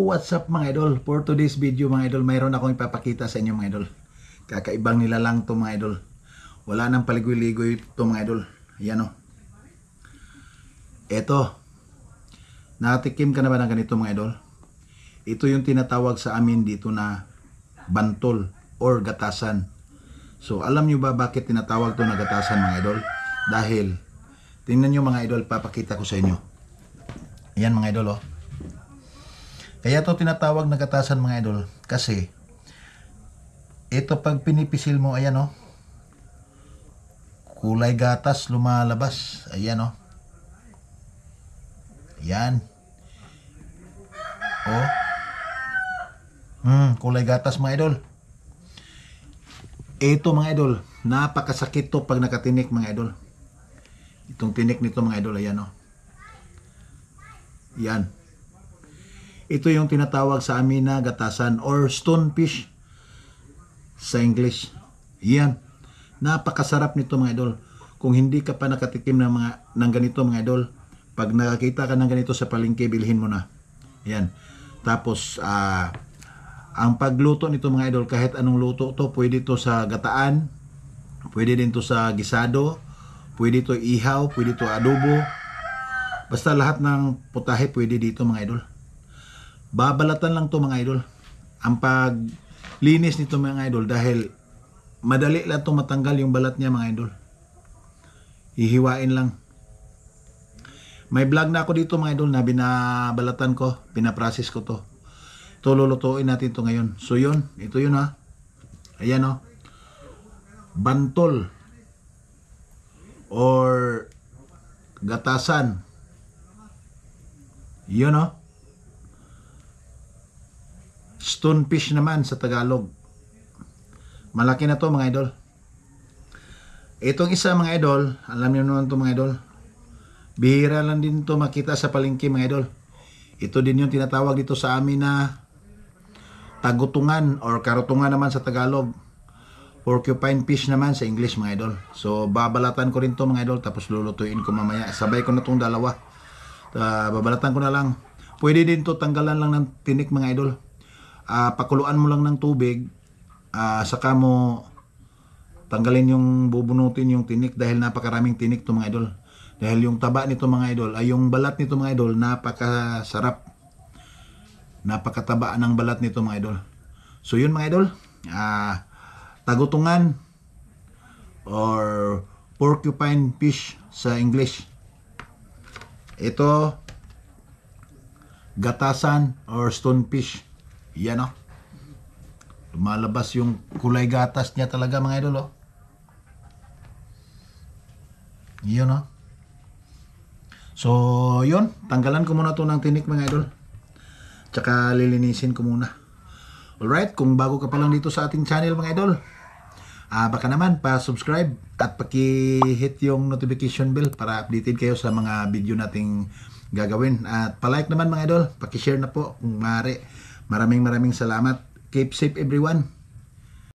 what's up mga idol? For today's video mga idol, mayroon akong ipapakita sa inyo mga idol. Kakaibang nila lang to mga idol. Wala nang paligoy-ligoy to mga idol. Ayan o. Eto. Nakatikim ka na ba ng ganito mga idol? Ito yung tinatawag sa amin dito na bantol or gatasan. So alam nyo ba bakit tinatawag to na gatasan mga idol? Dahil, tingnan nyo mga idol, papakita ko sa inyo. Ayan mga idol oh. Kaya to tinatawag na gatasan mga idol kasi ito pag pinipisil mo, ayan oh, kulay gatas lumalabas, ayan oh, ayan oh, kulay gatas mga idol. Ito mga idol, napakasakit to pag nakatinik mga idol. Itong tinik nito mga idol, ayan oh, yan. Ito yung tinatawag sa amin na gatasan or stonefish sa English. Yan. Napakasarap nito mga idol. Kung hindi ka pa nakatikim ng ganito mga idol, pag nakakita ka ng ganito sa palengke, bilhin mo na. Yan. Tapos, ang pagluto nito mga idol, kahit anong luto to, pwede to sa gataan, pwede din to sa gisado, pwede to ihaw, pwede to adobo. Basta lahat ng putahe pwede dito mga idol. Babalatan lang to mga idol. Ang paglinis nito mga idol, dahil madali lang to matanggal yung balat niya mga idol. Hihiwain lang. May vlog na ako dito mga idol na binabalatan ko, pinaprocess ko to. Ito lulutuin natin to ngayon. So yun, ito yun ha. Ayan o. Bantol or gatasan. Yun o. Stonefish naman sa Tagalog. Malaki na to mga idol. Itong isa mga idol, alam niyo naman to mga idol, bihira lang din to makita sa palengke mga idol. Ito din yung tinatawag dito sa amin na tagutungan or karutungan naman sa Tagalog. Porcupine fish naman sa English mga idol. So babalatan ko rin to mga idol, tapos lulutuin ko mamaya. Sabay ko na tong dalawa. Babalatan ko na lang. Pwede din to tanggalan lang ng tinik mga idol. Pakuluan mo lang ng tubig, saka mo tanggalin yung bubunutin yung tinik, dahil napakaraming tinik to mga idol. Dahil yung taba nito mga idol, ay yung balat nito mga idol, napakasarap. Napakataba ng balat nito mga idol. So yun mga idol, tagutungan or porcupine fish sa English. Ito gatasan or stonefish. Yan o. Lumalabas yung kulay gatas niya talaga mga idol o. Yun o. So yun, tanggalan ko muna to ng tinik mga idol. Tsaka lilinisin ko muna. Alright, kung bago ka pa lang dito sa ating channel mga idol, baka naman pa-subscribe at paki-hit yung notification bell para updated kayo sa mga video nating gagawin. At pa-like naman mga idol, paki-share na po kung maaari. Maraming salamat. Keep safe everyone.